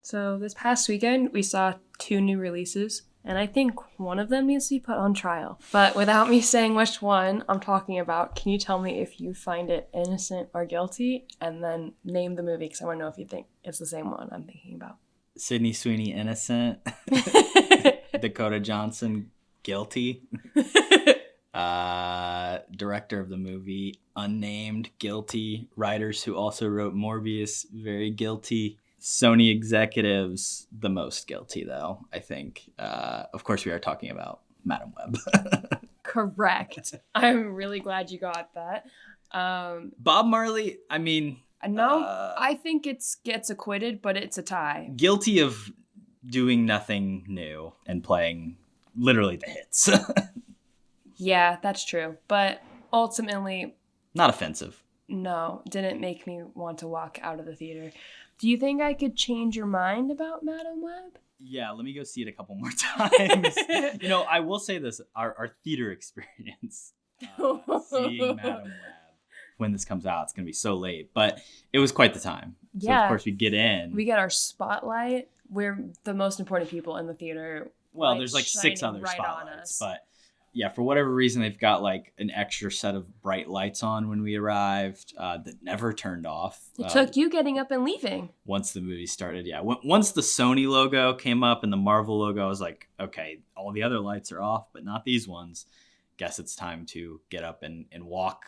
So this past weekend, we saw 2 new releases, and I think one of them needs to be put on trial. But without me saying which one I'm talking about, can you tell me if you find it innocent or guilty? And then name the movie, because I want to know if you think it's the same one I'm thinking about. Sydney Sweeney, innocent. Dakota Johnson, guilty. Director of the movie, unnamed, guilty. Writers who also wrote Morbius, very guilty. Sony executives, the most guilty, though, I think. Of course, we are talking about Madam Web. Correct. I'm really glad you got that. Bob Marley, I mean... No, I think it gets acquitted, but it's a tie. Guilty of doing nothing new and playing literally the hits. Yeah, that's true. But ultimately... Not offensive. No, didn't make me want to walk out of the theater. Do you think I could change your mind about Madam Web? Yeah, let me go see it a couple more times. I will say this, our theater experience, seeing Madam Web, when this comes out, it's going to be so late, but it was quite the time. Yeah. So, of course, we get in. We get our spotlight. We're the most important people in the theater. Well, there's like 6 other spotlights, but yeah, for whatever reason, they've got like an extra set of bright lights on when we arrived that never turned off. It took you getting up and leaving. Once the movie started, yeah. Once the Sony logo came up and the Marvel logo, I was like, okay, all the other lights are off, but not these ones. Guess it's time to get up and walk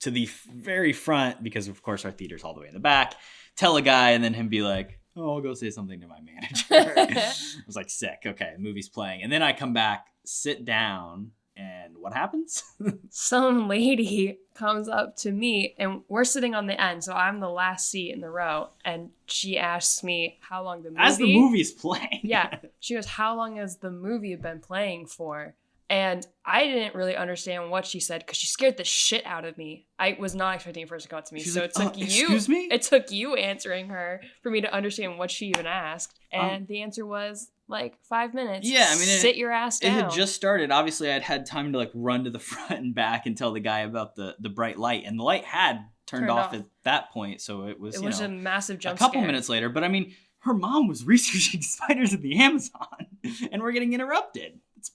to the very front, because of course our theater's all the way in the back. Tell a guy and then him be like, oh, I'll go say something to my manager. I was like, sick. Okay, the movie's playing. And then I come back, sit down, and what happens? Some lady comes up to me, and we're sitting on the end, so I'm the last seat in the row, and she asks me how long the movie... As the movie's playing. Yeah. She goes, how long has the movie been playing for? And I didn't really understand what she said because she scared the shit out of me. I was not expecting it first to come to me. She's so like, it took you. Excuse me? It took you answering her for me to understand what she even asked. And the answer was like 5 minutes. Yeah, I mean, sit your ass down. It had just started. Obviously, I'd had time to like run to the front and back and tell the guy about the bright light, and the light had turned off at that point. So it was a massive jump a couple scare. Minutes later. But I mean, her mom was researching spiders in the Amazon, and we're getting interrupted. It's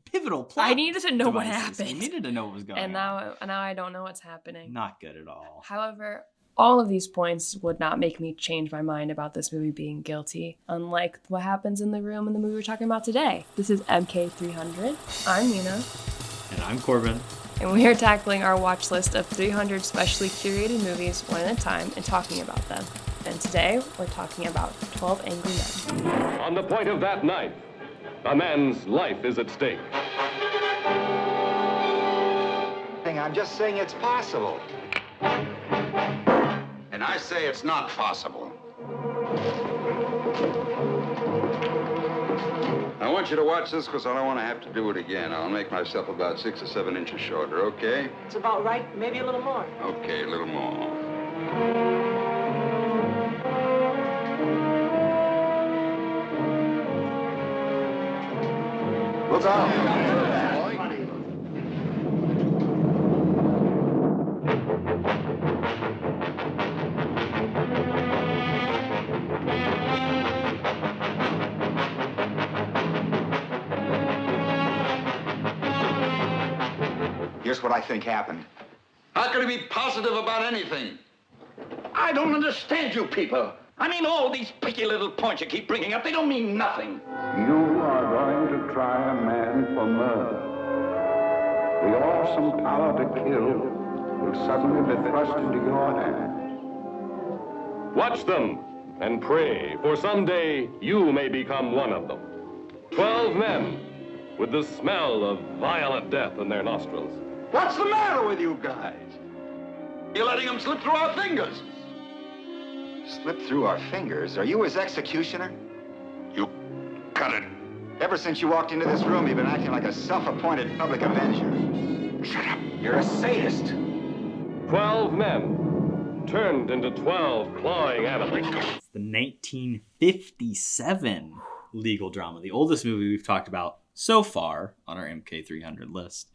pivotal plot. I needed to know what devices. happened. I needed to know what was going on. And now I don't know what's happening. Not good at all. However, all of these points would not make me change my mind about this movie being guilty, unlike what happens in the room in the movie we're talking about today. This is MK300. I'm Nina. And I'm Korbin. And we are tackling our watch list of 300 specially curated movies one at a time and talking about them. And today, we're talking about 12 Angry Men. On the point of that knife, a man's life is at stake. I'm just saying it's possible. And I say it's not possible. I want you to watch this because I don't want to have to do it again. I'll make myself about 6 or 7 inches shorter, okay? It's about right, maybe a little more. Okay, a little more. Look out. Here's what I think happened. How can he be positive about anything? I don't understand you people. I mean, all these picky little points you keep bringing up, they don't mean nothing. You are going to try a man for murder. The awesome power to kill will suddenly be thrust into your hand. Watch them and pray, for someday you may become one of them. 12 men with the smell of violent death in their nostrils. What's the matter with you guys? You're letting them slip through our fingers. Slip through our fingers? Are you his executioner? You cut it. Ever since you walked into this room, you've been acting like a self-appointed public avenger. Shut up. You're a sadist. 12 men turned into 12 clawing animals. It's the 1957 legal drama, the oldest movie we've talked about so far on our MK300 list.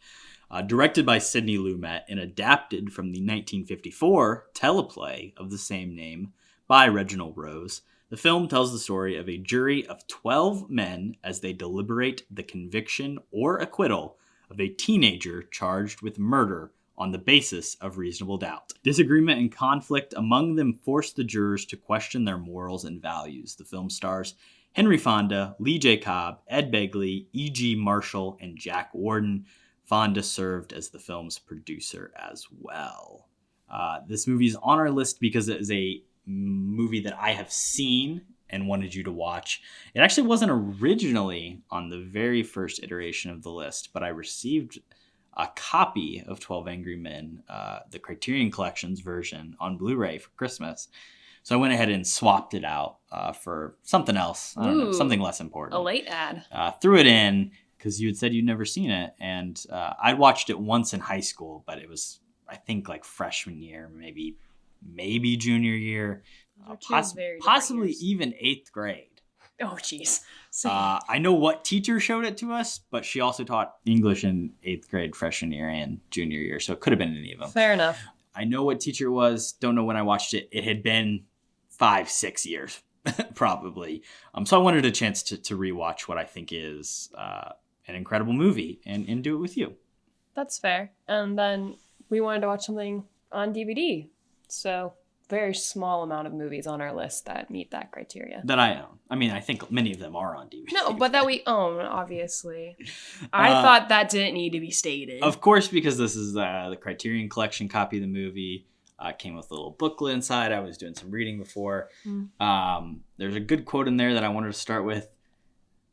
Directed by Sidney Lumet and adapted from the 1954 teleplay of the same name by Reginald Rose. The film tells the story of a jury of 12 men as they deliberate the conviction or acquittal of a teenager charged with murder on the basis of reasonable doubt. Disagreement and conflict among them force the jurors to question their morals and values. The film stars Henry Fonda, Lee J. Cobb, Ed Begley, E.G. Marshall, and Jack Warden. Fonda served as the film's producer as well. This movie is on our list because it is a movie that I have seen and wanted you to watch. It actually wasn't originally on the very first iteration of the list, but I received a copy of 12 Angry Men, the Criterion Collection's version, on Blu-ray for Christmas. So I went ahead and swapped it out for something else. I don't know, something less important. A late ad. Threw it in because you had said you'd never seen it. And I'd watched it once in high school, but it was, I think, like freshman year, maybe junior year, possibly even 8th grade. Oh, jeez. I know what teacher showed it to us, but she also taught English in 8th grade, freshman year, and junior year. So it could have been any of them. Fair enough. I know what teacher it was. Don't know when I watched it. It had been 5-6 years, probably. So I wanted a chance to rewatch what I think is an incredible movie and do it with you. That's fair. And then we wanted to watch something on DVD. So very small amount of movies on our list that meet that criteria. That I own. I mean, I think many of them are on DVD. No, but that we own, obviously. I thought that didn't need to be stated. Of course, because this is the Criterion Collection copy of the movie. It came with a little booklet inside. I was doing some reading before. There's a good quote in there that I wanted to start with.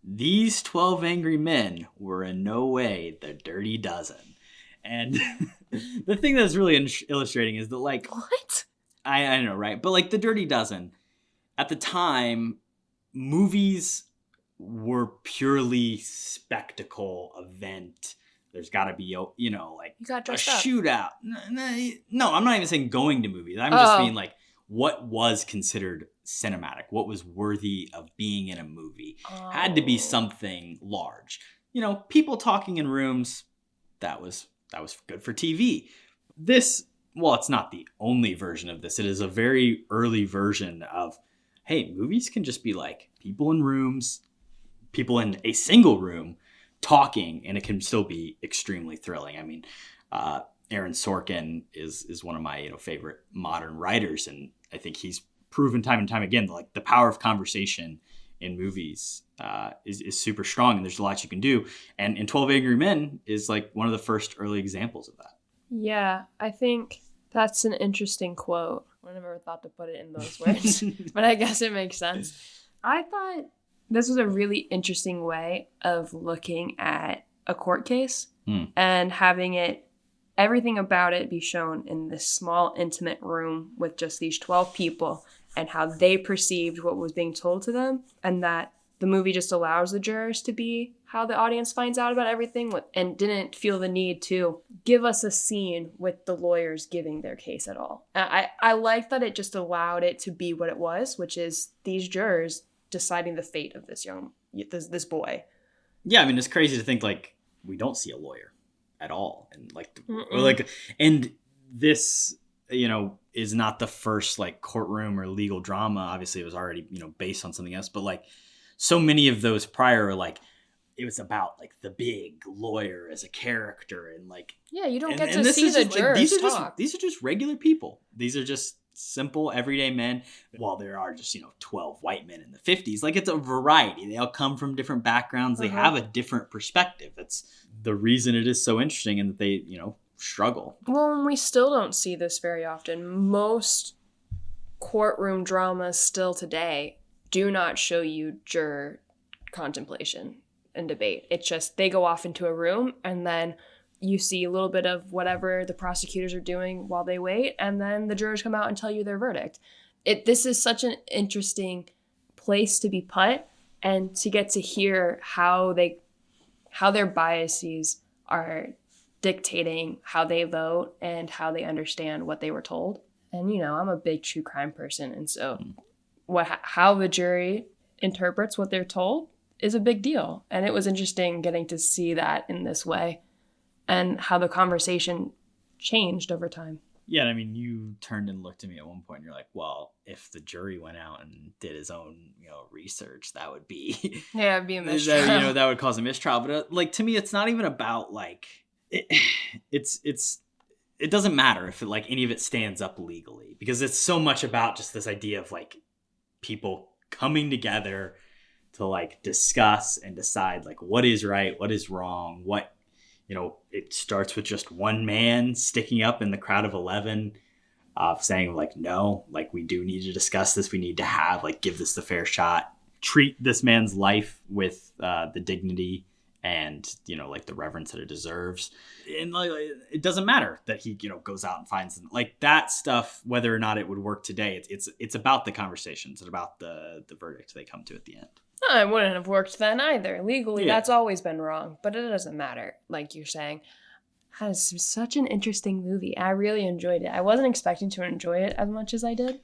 These 12 angry men were in no way the Dirty Dozen. And the thing that's really illustrating is that, like... What? I know, right? But, like, the Dirty Dozen, at the time, movies were purely spectacle, event. There's got to be, you know, like, you got a dressed up. Shootout. No, I'm not even saying going to movies. I'm just being, like, what was considered cinematic? What was worthy of being in a movie? Had to be something large. You know, people talking in rooms, that was good for TV. This... Well, it's not the only version of this. It is a very early version of, hey, movies can just be like people in rooms, people in a single room talking, and it can still be extremely thrilling. I mean, Aaron Sorkin is one of my favorite modern writers, and I think he's proven time and time again that, like, the power of conversation in movies is super strong, and there's a lot you can do. And 12 Angry Men is like one of the first early examples of that. Yeah, I think that's an interesting quote. I never thought to put it in those words, but I guess it makes sense. I thought this was a really interesting way of looking at a court case and having everything about it be shown in this small, intimate room with just these 12 people and how they perceived what was being told to them, and that the movie just allows the jurors to be how the audience finds out about everything and didn't feel the need to give us a scene with the lawyers giving their case at all. I like that it just allowed it to be what it was, which is these jurors deciding the fate of this boy. Yeah, I mean, it's crazy to think, like, we don't see a lawyer at all. And and this, is not the first, like, courtroom or legal drama. Obviously it was already, based on something else, but, like, so many of those prior are, like, it was about, like, the big lawyer as a character, and, like, yeah, you don't get to see the jurors talk. These are just regular people. These are just simple everyday men. While there are just 12 white men in the 50s, like, it's a variety. They all come from different backgrounds. They have a different perspective. That's the reason it is so interesting, and that they struggle. Well, and we still don't see this very often. Most courtroom dramas still today do not show you juror contemplation and debate. It's just they go off into a room, and then you see a little bit of whatever the prosecutors are doing while they wait, and then the jurors come out and tell you their verdict. This is such an interesting place to be put, and to get to hear how their biases are dictating how they vote and how they understand what they were told. And I'm a big true crime person, and so how the jury interprets what they're told is a big deal. And it was interesting getting to see that in this way, and how the conversation changed over time. Yeah, I mean, you turned and looked at me at one point and you're like, well, if the jury went out and did his own, research, that would be... Yeah, it'd be a mistrial. that would cause a mistrial. But, to me, it's not even about, it doesn't matter if, any of it stands up legally. Because it's so much about just this idea of, people coming together to, discuss and decide, what is right, what is wrong, what... it starts with just one man sticking up in the crowd of 11, saying no, we do need to discuss this. We need to have give this the fair shot, treat this man's life with the dignity and, the reverence that it deserves. And it doesn't matter that he, goes out and finds them that stuff, whether or not it would work today. It's about the conversations and about the verdict they come to at the end. It wouldn't have worked then either. Legally, that's always been wrong, but it doesn't matter, like you're saying. That is such an interesting movie. I really enjoyed it. I wasn't expecting to enjoy it as much as I did.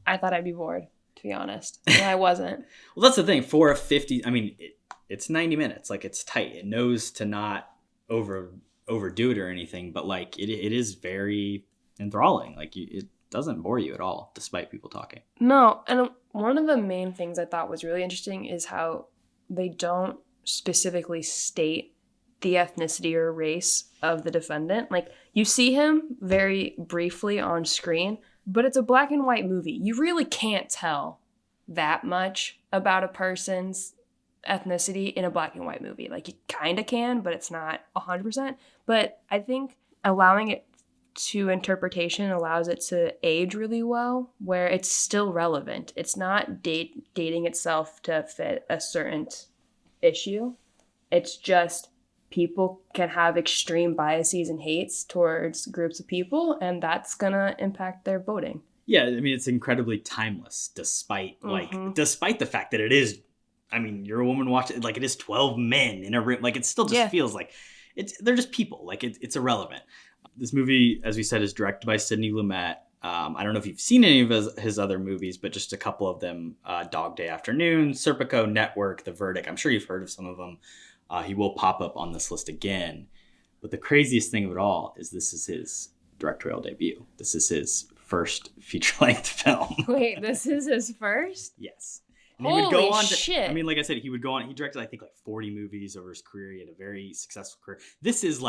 I thought I'd be bored, to be honest. And I wasn't. Well, that's the thing. For a 50, I mean, it's 90 minutes. It's tight. It knows to not overdo it or anything, but it is very enthralling. It doesn't bore you at all, despite people talking. No, and one of the main things I thought was really interesting is how they don't specifically state the ethnicity or race of the defendant. You see him very briefly on screen, but it's a black and white movie. You really can't tell that much about a person's ethnicity in a black and white movie. You kind of can, but it's not 100%. But I think allowing it to interpretation allows it to age really well, where it's still relevant. It's not dating itself to fit a certain issue. It's just people can have extreme biases and hates towards groups of people, and that's gonna impact their voting. Yeah, I mean, it's incredibly timeless, despite despite the fact that it is, I mean, you're a woman watching, it is 12 men in a room. It still just feels they're just people. It's irrelevant. This movie, as we said, is directed by Sidney Lumet. I don't know if you've seen any of his other movies, but just a couple of them. Dog Day Afternoon, Serpico, Network, The Verdict. I'm sure you've heard of some of them. He will pop up on this list again. But the craziest thing of it all is this is his directorial debut. This is his first feature-length film. Wait, this is his first? Yes. And Holy he would go on shit. I mean, like I said, he would go on. He directed, I think, 40 movies over his career. He had a very successful career. This is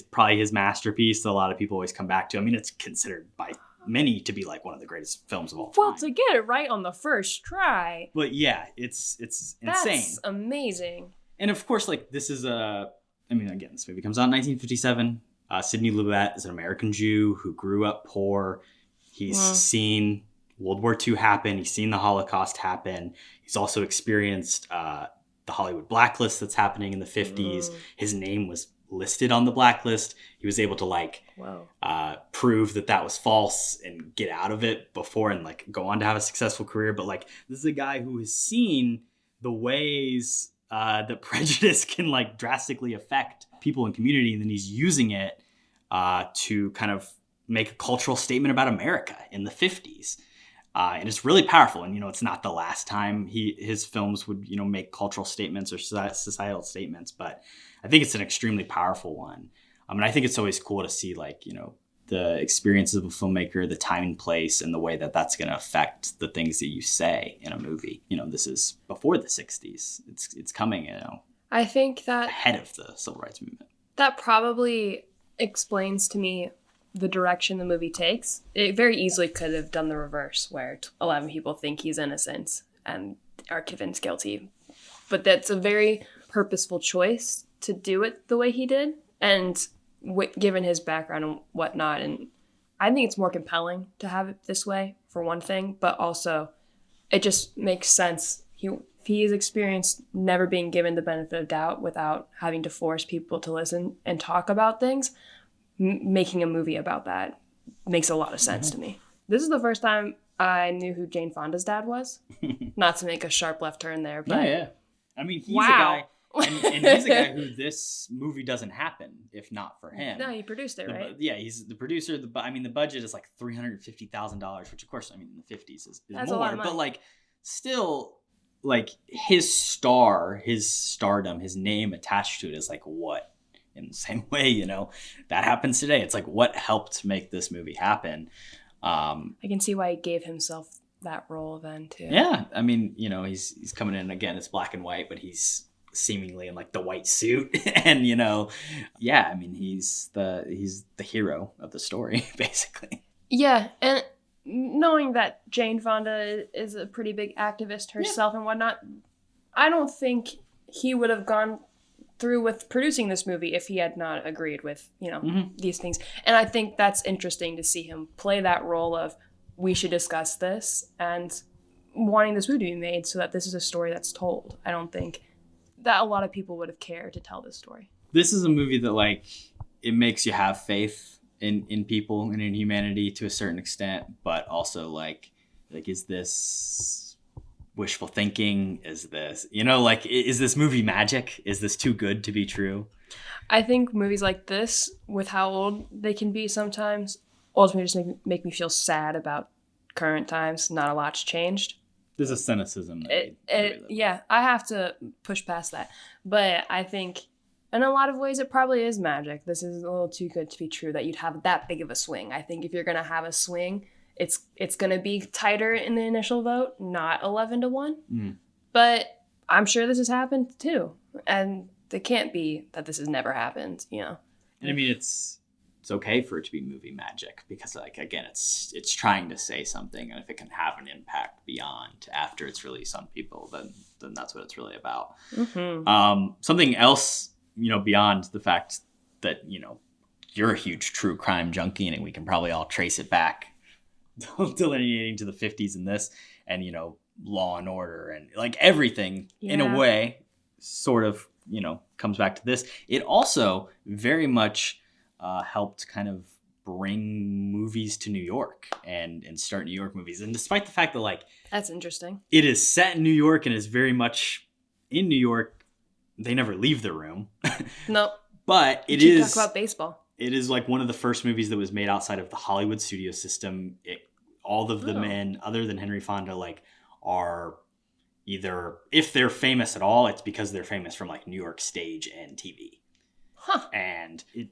probably his masterpiece that a lot of people always come back to. I mean, it's considered by many to be one of the greatest films of all time. Well, to get it right on the first try. But yeah, it's insane. That's amazing. And of course, this is again, this movie comes out in 1957. Sidney Lumet is an American Jew who grew up poor. He's seen World War II happen. He's seen the Holocaust happen. He's also experienced the Hollywood blacklist that's happening in the 50s. His name was listed on the blacklist. He was able to prove that was false and get out of it before and go on to have a successful career. But this is a guy who has seen the ways that prejudice can drastically affect people in community, and then he's using it to kind of make a cultural statement about America in the 50s. And it's really powerful. And, it's not the last time his films would, make cultural statements or societal statements, but I think it's an extremely powerful one. And I think it's always cool to see the experiences of a filmmaker, the time and place, and the way that that's going to affect the things that you say in a movie. This is before the 60s. It's coming, I think that ahead of the civil rights movement. That probably explains to me the direction the movie takes. It very easily could have done the reverse, where 11 people think he's innocent and are convinced guilty. But that's a very purposeful choice to do it the way he did, and given his background and whatnot. And I think it's more compelling to have it this way, for one thing, but also it just makes sense. He has experienced never being given the benefit of doubt without having to force people to listen and talk about things. Making a movie about that makes a lot of sense to me. This is the first time I knew who Jane Fonda's dad was. Not to make a sharp left turn there, but yeah. I mean, he's a guy, and he's a guy who this movie doesn't happen if not for him. No, he produced it, right? Yeah, he's the producer. The budget is $350,000, which of course, I mean, in the 50s is That's more. A lot of money. But still, his stardom, his name attached to it is what in the same way, you know, that happens today. It's like, what helped make this movie happen? I can see why he gave himself that role then too. Yeah, I mean, you know, he's coming in again. It's black and white, but he's seemingly in like the white suit, and you know, yeah, I mean, he's the hero of the story, basically. Yeah, and knowing that Jane Fonda is a pretty big activist herself and whatnot, I don't think he would have gone through with producing this movie if he had not agreed with, you know, these things. And I think that's interesting to see him play that role of, we should discuss this, and wanting this movie to be made so that this is a story that's told. I don't think that a lot of people would have cared to tell this story. This is a movie that, like, it makes you have faith in people and in humanity to a certain extent, but also like is this wishful thinking? Is this, you know, like, is this movie magic? Is this too good to be true? I think movies like this, with how old they can be sometimes, ultimately just make me feel sad about current times. Not a lot's changed. There's a cynicism. Yeah, I have to push past that. But I think in a lot of ways it probably is magic. This is a little too good to be true that you'd have that big of a swing. I think if you're going to have a swing, it's going to be tighter in the initial vote, not 11-1. But I'm sure this has happened too. And it can't be that this has never happened, you know. And I mean, it's okay for it to be movie magic because, like, again, it's trying to say something, and if it can have an impact beyond after it's released on people, then that's what it's really about. Something else, you know, beyond the fact that, you know, you're a huge true crime junkie, and we can probably all trace it back delineating to the 50s in this, and, you know, Law and Order and like everything in a way sort of, you know, comes back to this. It also very much helped kind of bring movies to New York and start New York movies. And despite the fact that, like, that's interesting, it is set in New York and is very much in New York, they never leave the room. Nope. But it is talk about baseball. It is like one of the first movies that was made outside of the Hollywood studio system. All of the men, other than Henry Fonda, like, are either, if they're famous at all, it's because they're famous from like New York stage and TV. And it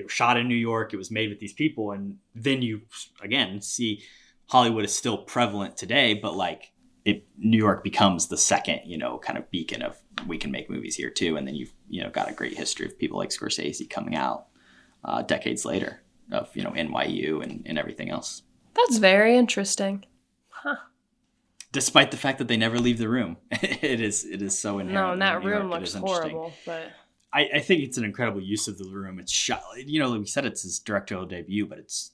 was shot in New York. It was made with these people. And then you, again, see Hollywood is still prevalent today, but like New York becomes the second, you know, kind of beacon of, we can make movies here too. And then you've, you know, got a great history of people like Scorsese coming out decades later of, you know, NYU and everything else. That's very interesting. Despite the fact that they never leave the room. It is so inherent. No, and that room looks horrible, but I think it's an incredible use of the room. It's shot, you know, like we said, it's his directorial debut, but it's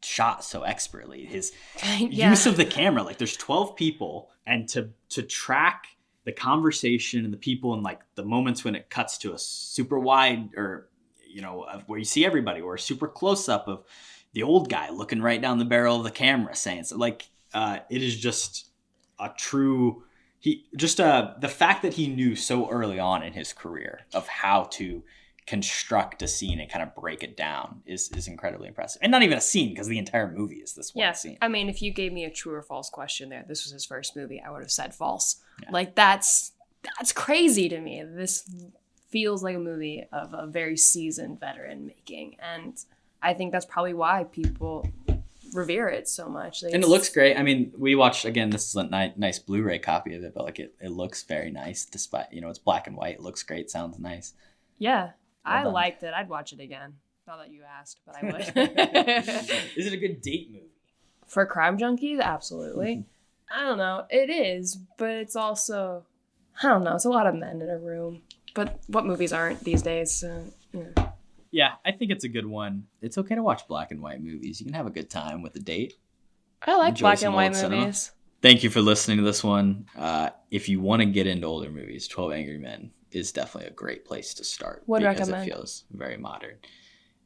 shot so expertly. His use of the camera, like, there's 12 people, and to track the conversation and the people and like the moments when it cuts to a super wide, or, you know, where you see everybody, or a super close up of the old guy looking right down the barrel of the camera saying so, like, it is just a true, the fact that he knew so early on in his career of how to construct a scene and kind of break it down is incredibly impressive. And not even a scene, because the entire movie is this one scene. I mean, if you gave me a true or false question there, this was his first movie, I would have said false. Yeah. Like, that's crazy to me. This feels like a movie of a very seasoned veteran making, and I think that's probably why people revere it so much. Like, and it looks great. I mean, we watched, again, this is a nice Blu-ray copy of it, but like it looks very nice despite, you know, it's black and white. It looks great. Sounds nice. Yeah. I liked it. I'd watch it again. Not that you asked, but I would. Is it a good date movie? For crime junkies? Absolutely. I don't know. It is, but it's also, I don't know. It's a lot of men in a room. But what movies aren't these days? Yeah. Yeah, I think it's a good one. It's okay to watch black and white movies. You can have a good time with a date. I like black and white movies. Thank you for listening to this one. If you want to get into older movies, 12 Angry Men is definitely a great place to start. Would because recommend. It feels very modern.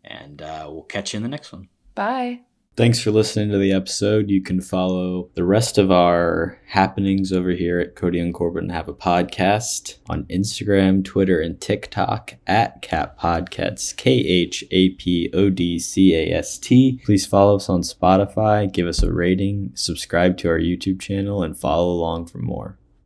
And we'll catch you in the next one. Bye. Thanks for listening to the episode. You can follow the rest of our happenings over here at Cody and Korbin Have a Podcast on Instagram, Twitter, and TikTok at Cap Podcasts, KHAPODCAST. Please follow us on Spotify, give us a rating, subscribe to our YouTube channel, and follow along for more.